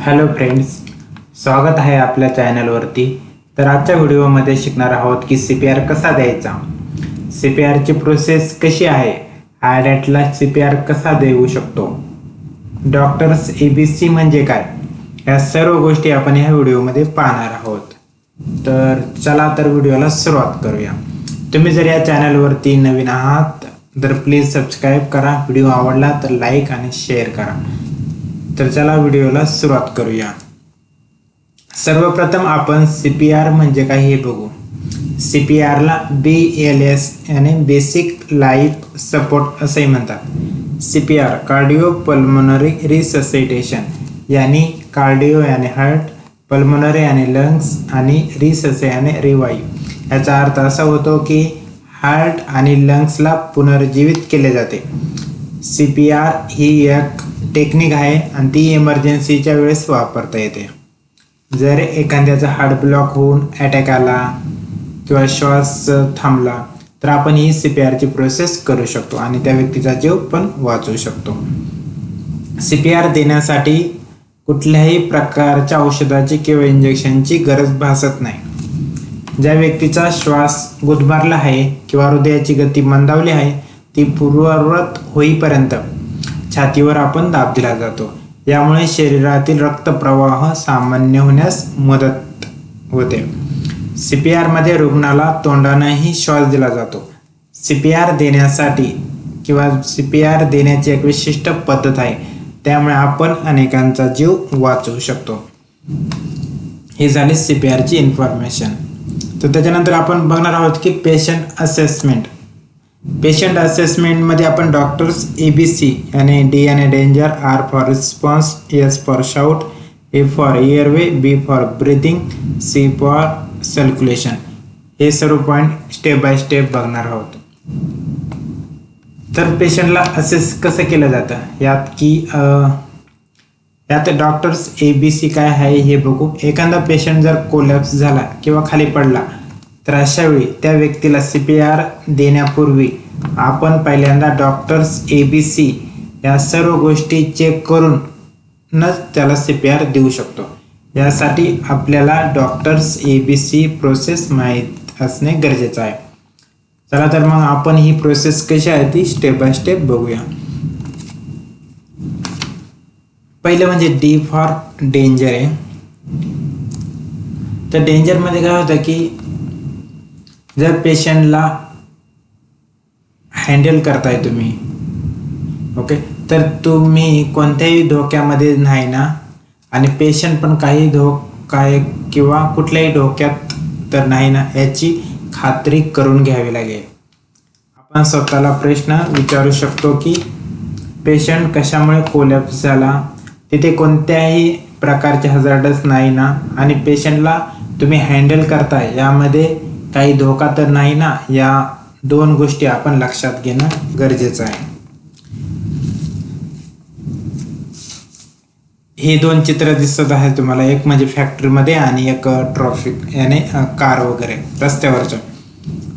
Hello friends, स्वागत आहे आपल्या चॅनलवरती. तर आजच्या व्हिडिओमध्ये शिकणार आहोत की CPR कसा द्यायचा, CPRची प्रोसेस कशी आहे, हार्ट CPR कसा देऊ शकतो, डॉक्टर्स ABC म्हणजे काय, या सर्व गोष्टी आपण ह्या व्हिडिओमध्ये पाहणार आहोत. तर चला तर व्हिडिओला सुरुवात करूया. तुम्ही जर या चॅनलवरती नवीन आहात तर प्लीज सबस्क्राईब करा. व्हिडिओ आवडला तर लाईक आणि शेअर करा. तर चला व्हिडिओला सुरुवात करूया. सर्वप्रथम आपण CPR म्हणजे काय हे बघू. CPRला BLS यानी बेसिक लाईफ सपोर्ट असेही म्हणतात. CPR कार्डिओ पल्मोनरी रिससिटेशन यानी कार्डिओ यानी हार्ट, पल्मोनरी यानी लंग्स आणि रिसस यानी रिवाईव्ह. याचा अर्थ असा होतो की हार्ट आणि लंग्सला पुनर्जीवित केले जाते. CPR ही एक टेक्निक आहे आणि ती इमर्जन्सीच्या वेळेस वापरता येते. जर एखाद्याचा हार्ट ब्लॉक होऊन अटॅक आला किंवा श्वास थांबला तर आपण ही CPRची प्रोसेस करू शकतो आणि त्या व्यक्तीचा जीव पण वाचवू शकतो. CPR देण्यासाठी कुठल्याही प्रकारच्या औषधाची किंवा इंजेक्शनची गरज भासत नाही. ज्या व्यक्तीचा श्वास गुदमरला आहे किंवा हृदयाची गती मंदावली आहे ती पूर्ववत होईपर्यंत छातीवर आपण दाब दिला जातो. यामुळे शरीरातील रक्तप्रवाह सामान्य होण्यास मदत होते. CPR मध्ये रुग्णाला तोंडानेही श्वास दिला जातो. CPR देण्यासाठी किंवा CPR देण्याची एक विशिष्ट पद्धत आहे, त्यामुळे आपण अनेकांचा जीव वाचवू शकतो. ही झाली CPRची इन्फॉर्मेशन. तर त्याच्यानंतर आपण बघणार आहोत की पेशंट असेसमेंट. पेशंट असेसमेंटमध्ये आपण डॉक्टर्स ABC यानी D यानी danger, R for response, S for shout, A for airway, B for breathing, C for circulation हे सर्व पॉईंट स्टेप बाय स्टेप बघणार आहोत. तर पेशंटला असेस कसं केलं जातं यात डॉक्टर्स ABC काय आहे हे बघू. एखादा पेशंट जर कोलॅप्स झाला किंवा खाली पडला तर अशा वेळी त्या व्यक्तीला CPR देण्यापूर्वी आपण पहिल्यांदा डॉक्टर्स ABC या सर्व गोष्टी चेक करूनच त्याला CPR देऊ शकतो. यासाठी आपल्याला डॉक्टर्स ABC प्रोसेस माहीत असणे गरजेचं आहे. चला तर मग आपण ही प्रोसेस कशी आहे ती स्टेप बाय स्टेप बघूया. पहिलं म्हणजे D फॉर डेंजर आहे. तर डेंजरमध्ये काय होतं की जर पेशंटला हँडल करताय तुम्ही, ओके, तर तुम्ही कोणत्याही धोक्यामध्ये नाही ना आणि पेशंट पण काही धोका किंवा कुठल्याही धोक्यात तर नाही ना याची खात्री करून घ्यावी लागेल. आपण स्वतःला प्रश्न विचारू शकतो की पेशंट कशामुळे कोलॅप्स झाला, तिथे कोणत्याही प्रकारचे हजार्डस नाही ना आणि पेशंटला तुम्ही हँडल करताय यामध्ये काही धोका तर नाही ना. या दोन गोष्टी आपण लक्षात घेणं गरजेचं आहे. हे दोन चित्र दिसत आहे तुम्हाला, एक म्हणजे फॅक्टरीमध्ये आणि एक ट्रॉफिक याने कार वगैरे रस्त्यावरचं.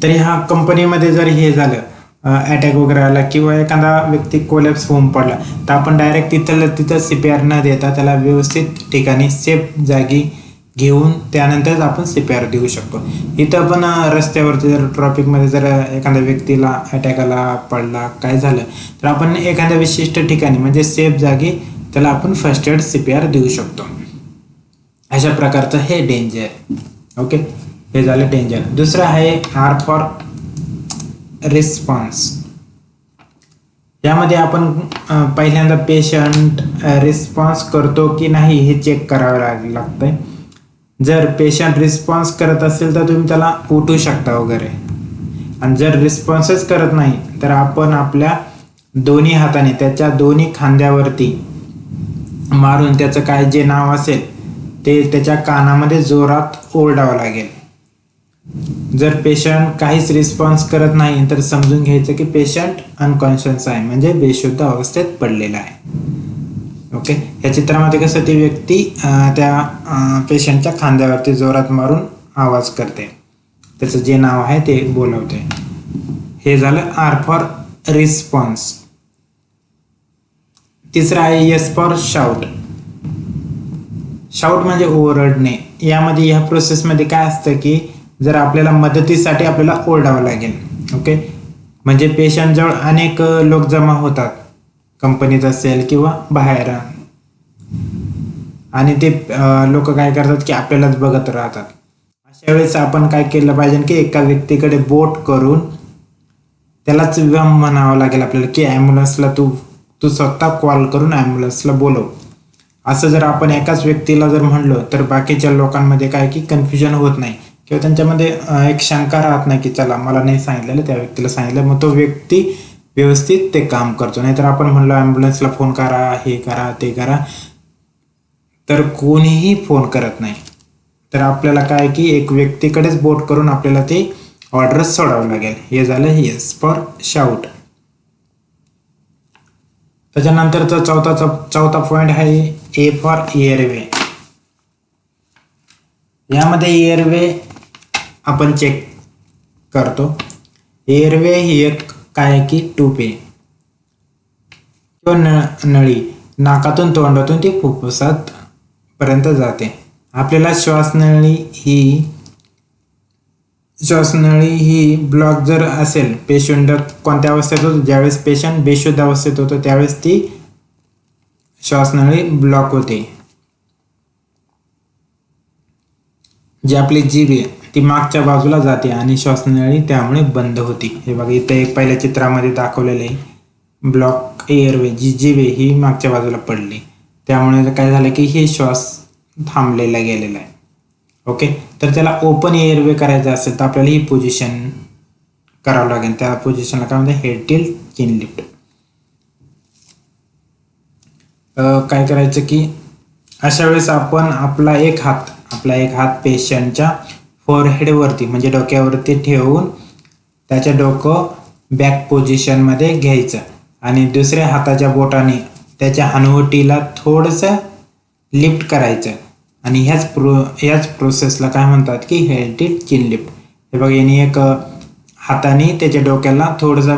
तरी ह्या कंपनीमध्ये जर हे झालं अटॅक वगैरे आला किंवा एखादा व्यक्ती कोलॅप्स होऊन पडला तर आपण डायरेक्ट तिथं CPR न देता त्याला व्यवस्थित ठिकाणी सेफ जागी घेऊन त्यानंतरच आपण CPR देऊ शकतो. इथं पण रस्त्यावरती जर ट्रॉफिकमध्ये जर एखाद्या व्यक्तीला अटॅक आला, पडला, काय झालं तर आपण एखाद्या विशिष्ट ठिकाणी म्हणजे सेफ जागी त्याला आपण फर्स्ट एड CPR देऊ शकतो. अशा प्रकारचं हे डेंजर. ओके, हे झालं डेंजर. दुसरं आहे R फॉर रिस्पॉन्स. यामध्ये आपण पहिल्यांदा पेशंट रिस्पॉन्स करतो की नाही हे चेक करावं लागतंय. जर पेशंट रिस्पॉन्स करत असेल तर तुम्ही त्याला उठू शकता वगैरे, आणि जर रिस्पॉन्सच करत नाही तर आपण आपल्या दोन्ही हाताने त्याच्या दोन्ही खांद्यावरती मारून त्याचं काय जे नाव असेल ते त्याच्या कानामध्ये जोरात ओरडावं लागेल. जर पेशंट काहीच रिस्पॉन्स करत नाही तर समजून घ्यायचं की पेशंट अनकॉन्शियस आहे, म्हणजे बेशुद्ध अवस्थेत पडलेला आहे. ओके, या चित्रामध्ये कसं ती व्यक्ती त्या पेशंटच्या खांद्यावरती जोरात मारून आवाज करते, त्याचं जे नाव आहे ते बोलवते. हे झालं R फॉर रिस्पॉन्स. तिसरं आहे S फॉर शाउट. शाऊट म्हणजे ओरडणे. यामध्ये ह्या प्रोसेसमध्ये काय असतं की जर आपल्याला मदतीसाठी आपल्याला ओरडावं लागेल. ओके, म्हणजे पेशंटजवळ अनेक लोक जमा होतात, कंपनीत असेल किंवा बाहेर, आणि ते लोक काय करतात की आपल्यालाच बघत राहतात. अशा वेळेस आपण काय केलं पाहिजे की एका व्यक्तीकडे बोट करून त्यालाच म्हणावं लागेल आपल्याला की ॲम्ब्युलन्सला तू स्वतः कॉल करून ॲम्ब्युलन्सला बोलव. असं जर आपण एकाच व्यक्तीला जर म्हणलो तर बाकीच्या लोकांमध्ये काय की कन्फ्युजन होत नाही किंवा त्यांच्यामध्ये एक शंका राहत नाही की चला मला नाही सांगितलेलं, त्या व्यक्तीला सांगितलं, मग तो व्यक्ती व्यवस्थित ते काम करतो. नाहीतर आपण म्हणलो ॲम्ब्युलन्सला फोन करा, हे करा, ते करा, तर कोणीही फोन करत नाही. तर आपल्याला काय की एक व्यक्तीकडेच बोट करून आपल्याला ते ऑर्डर सोडावं लागेल. हे झालं येस फॉर शाऊट. त्याच्यानंतरचा चौथा पॉइंट आहे ए फॉर एअरवे. यामध्ये एअरवे आपण चेक करतो. एअरवे ही एक काय की ट्यूब आहे किंवा नळी, नाकातून तोंडातून ती फुफ्फुसात पर्यंत जाते. आपल्याला श्वासनळी ही ब्लॉक जर असेल, पेशंट कोणत्या अवस्थेत होतो, ज्यावेळेस पेशंट बेशुद्ध अवस्थेत होतो त्यावेळेस ती श्वासनळी ब्लॉक होते. जी आपली जीभ आहे ती मागच्या बाजूला जाते आणि श्वासनळी त्यामुळे बंद होती. हे बघा इथे एक पहिल्या चित्रामध्ये दाखवलेले ब्लॉक एअरवे, जी जीभ आहे ही मागच्या बाजूला पडली, त्यामुळे काय झालं की हे श्वास थांबलेला गेलेला आहे. ओके, तर त्याला ओपन एअरवे करायचं असेल तर आपल्याला ही पोझिशन करावं लागेल. त्या पोझिशनला काय म्हणतात, हेड टिल्ट चिन लिफ्ट. काय करायचं की अशा वेळेस आपण आपला एक हात पेशंटच्या फोरहेडवरती म्हणजे डोक्यावरती ठेवून त्याच्या डोकं बॅक पोझिशनमध्ये घ्यायचं आणि दुसऱ्या हाताच्या बोटाने त्याच्या हनुवटीला थोडंसं लिफ्ट करायचं आणि ह्याच प्रोसेसला काय म्हणतात की हेड टिल्ट चिन लिफ्ट. हे बघा, याने एक हाताने त्याच्या डोक्याला थोडंसं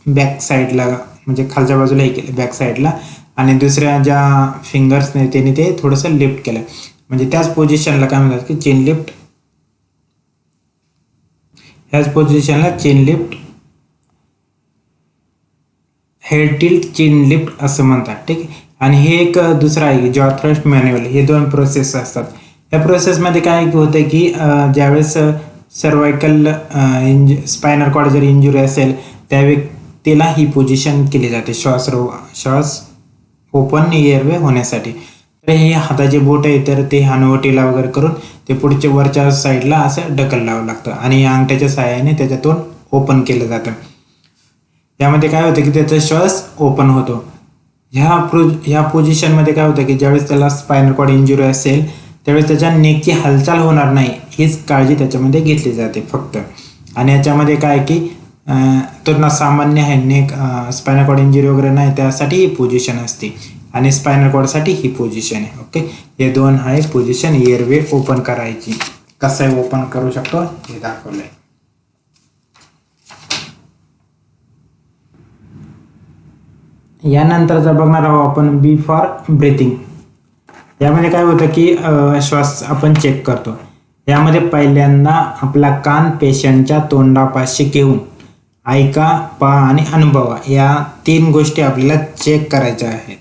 बॅक साईडला म्हणजे खालच्या बाजूला हे केलं बॅक साईडला, आणि दुसऱ्या ज्या फिंगर्सने त्याने ते थोडंसं लिफ्ट केलं, म्हणजे त्याच पोझिशनला काय म्हणतात की चिन लिफ्ट. ह्याच पोझिशनला चिन लिफ्ट, हेड टिल्ट चिन लिफ्ट असं म्हणतात. ठीक आहे, आणि हे एक दुसरं आहे जॉ थ्रस्ट मॅन्युअल. हे दोन प्रोसेस असतात. या प्रोसेसमध्ये काय होतं की ज्यावेळेस सर्वायकल स्पायनल कॉर्ड जर इंजुरी असेल त्या व्यक्तीला ही पोझिशन केली जाते श्वास ओपन एअरवे होण्यासाठी. तर हे हाताचे बोट आहे तर ते हनुवटीला वगैरे करून ते पुढच्या वरच्या साईडला असं ढकलावं लागतं आणि अंगठ्याच्या सहाय्याने त्याच्यातून ओपन केलं जातं. यामध्ये काय होतं की त्याचा श्वास ओपन होतो. ह्या पोझिशनमध्ये काय होतं की ज्यावेळेस त्याला स्पायनल कॉर्ड इंजुरी असेल त्यावेळेस त्याच्या नेकची हालचाल होणार नाही हीच काळजी त्याच्यामध्ये घेतली जाते फक्त. आणि याच्यामध्ये काय की तो सामान्य आहे, नेक स्पायनल कॉर्ड इंजुरी वगैरे नाही त्यासाठी ही पोझिशन असते आणि स्पायनल कॉर्डसाठी ही पोझिशन आहे. ओके, हे दोन आहे पोझिशन एअरवे ओपन करायची. कसं ओपन करू शकतो हे दाखवलंय. यानंतरचा बघणार आहोत आपण बी फॉर ब्रीथिंग. यामध्ये काय होतं की श्वास आपण चेक करतो. यामध्ये पहिल्यांदा आपला कान पेशंटच्या तोंडापाशी घेऊन ऐका, पहा आणि अनुभवा या 3 गोष्टी आपल्याला चेक करायच्या आहेत.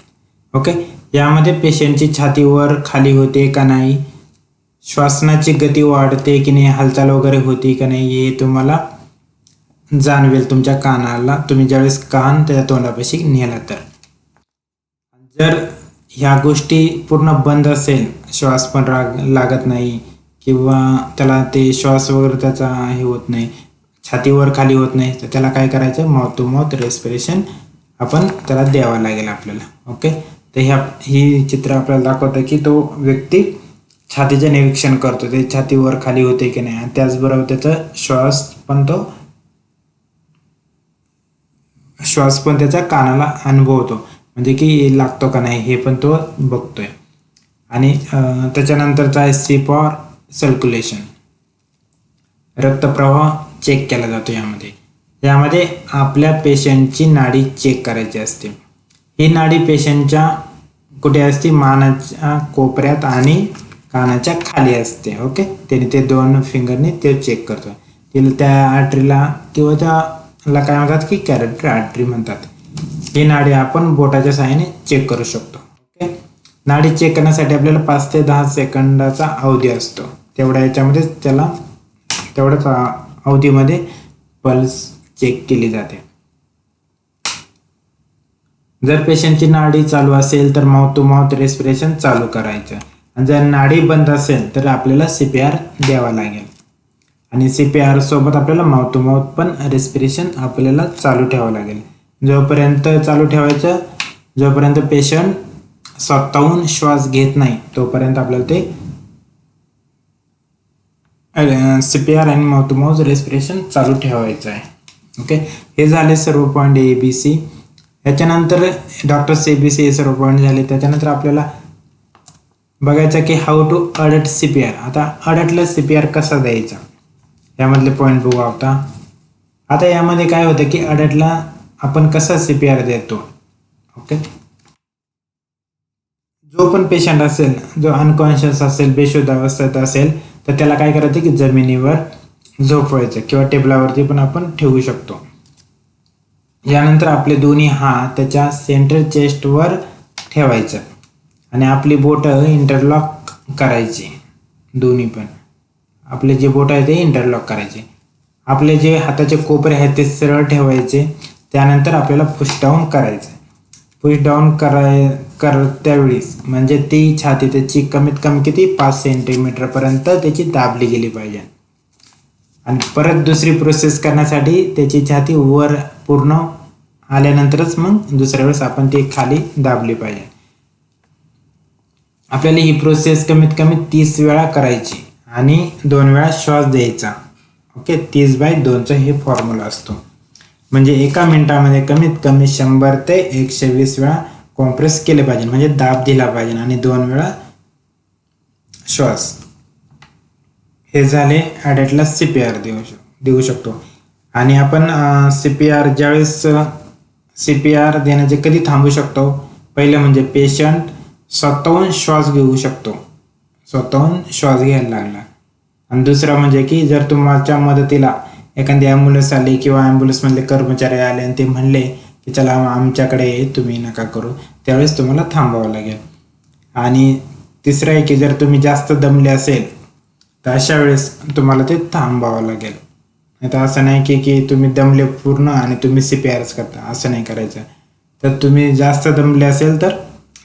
ओके, यामध्ये पेशंटची छाती वर खाली होते का नाही, श्वासनाची गती वाढते की नाही, हालचाल वगैरे होती का नाही, हे तुम्हाला जाणवेल तुमच्या कानाला तुम्ही ज्यावेळेस कान त्याच्या तोंडापाशी नेला तर. जर ह्या गोष्टी पूर्ण बंद असेल, श्वास पण लागत नाही किंवा त्याला ते श्वास वगैरे त्याचा हे होत नाही, छातीवर खाली होत नाही, तर त्याला काय करायचं, माउथ टू माउथ रेस्पिरेशन आपण त्याला द्यावं लागेल आपल्याला. ओके, तर ही चित्र आपल्याला दाखवतं की तो व्यक्ती छातीचे निरीक्षण करतो, ते छातीवर खाली होते की नाही, आणि त्याचबरोबर त्याचा श्वास पण त्याच्या कानाला अनुभवतो, म्हणजे की लागतो का नाही हे पण तो बघतोय. आणि त्याच्यानंतरचा आहे सी फॉर सर्क्युलेशन. रक्तप्रवाह चेक केला जातो. यामध्ये आपल्या पेशंटची नाडी चेक करायची असते. ही नाडी पेशंटच्या कुठे असते? मानाच्या कोपऱ्यात आणि कानाच्या खाली असते. ओके, त्याने ते 2 फिंगरने ते चेक करतो. तिला त्या आर्टरीला किंवा त्याला काय म्हणतात की कॅरोटिड आर्टरी म्हणतात. ही नाडी आपण बोटाच्या साहाय्याने चेक करू शकतो. ओके, नाडी चेक करण्यासाठी आपल्याला 5 ते 10 सेकंदाचा अवधी असतो. तेवढ्या याच्यामध्ये तेवढ्याच अवधीमध्ये पल्स चेक केली जाते. जर पेशंटची नाडी चालू असेल तर माउथ टू माउथ रेस्पिरेशन चालू करायचं, आणि जर नाडी बंद असेल तर आपल्याला CPR द्यावा लागेल. आणि CPR सोबत आपल्याला माउथ टू माउथ पण रेस्पिरेशन आपल्याला चालू ठेवावं लागेल. जोपर्यंत चालू ठेवायचं, जोपर्यंत पेशंट स्वतःहून श्वास घेत नाही तोपर्यंत आपल्याला ते CPR आणि माउथ टू माउथ रेस्पिरेशन चालू ठेवायचं आहे. ओके, हे झाले सर्व पॉईंट ABC. याच्यानंतर डॉक्टर CBC हे सर्व पॉईंट झाले. त्याच्यानंतर आपल्याला बघायचं की हाऊ टू अडल्ट CPR. आता अडल्टला CPR कसा द्यायचा यामधले पॉईंट बघू आता यामध्ये काय होतं की अडल्टला आपण कसा CPR देतो. ओके, जो पण पेशंट असेल, जो अनकॉन्शियस असेल, बेशुद्ध अवस्थेत असेल, तर त्याला काय करायचं की जमिनीवर झोपवायचं किंवा टेबलावरती पण आपण ठेवू शकतो. यानंतर आपले दोन्ही हात त्याच्या सेंट्रल चेस्टवर ठेवायचं आणि आपली बोटं इंटरलॉक करायची. दोन्ही पण आपले जे बोट आहे ते इंटरलॉक करायचे. आपले जे हाताचे कोपरे आहेत ते सरळ ठेवायचे. त्यानंतर आपल्याला पुश डाऊन करायचं. पुश डाऊन त्यावेळेस म्हणजे ती छाती त्याची कमीत कमी किती 5 सेंटीमीटरपर्यंत त्याची दाबली गेली पाहिजे. आणि परत दुसरी प्रोसेस करण्यासाठी त्याची छाती वर पूर्ण आल्यानंतरच मग दुसऱ्या वेळेस आपण ती खाली दाबली पाहिजे. आपल्याला ही प्रोसेस कमीत कमी 30 वेळा करायची आणि 2 वेळा श्वास द्यायचा. ओके, 30/2चा हे फॉर्म्युला असतो. म्हणजे एका मिनिटामध्ये कमीत कमी 100 ते 120 वेळा कॉम्प्रेस केले पाहिजे, म्हणजे दाब दिला पाहिजे, आणि 2 वेळा श्वास. हे झाले अडल्टला CPR देऊ शकतो. आणि आपण CPR ज्यावेळेस CPR देण्याचे कधी थांबू शकतो? पहिलं म्हणजे पेशंट स्वतःहून श्वास घेऊ शकतो, स्वतःहून श्वास घ्यायला लागला. आणि दुसरं म्हणजे की जर तुमच्या मदतीला एखादी ॲम्ब्युलन्स आली किंवा ॲम्ब्युलन्समधले कर्मचारी आले आणि ते म्हणले की चला आमच्याकडे तुम्ही नका करू, त्यावेळेस तुम्हाला थांबावं लागेल. आणि तिसरं आहे की जर तुम्ही जास्त दमले असेल तर अशा वेळेस तुम्हाला ते थांबावं लागेल. नाही तर असं नाही की तुम्ही दमले पूर्ण आणि तुम्ही CPRच करता, असं नाही करायचं. तर तुम्ही जास्त दमले असेल तर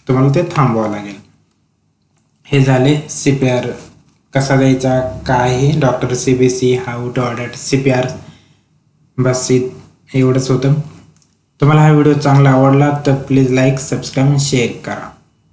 तुम्हाला ते थांबवावं लागेल. हे झाले CPR कसा द्यायचा, काय हे doctor CBC how to adult CPR. बस एवढंच होतं. तुम्हाला हा व्हिडिओ चांगला आवडला तर प्लीज लाईक, सबस्क्राईब, शेअर करा.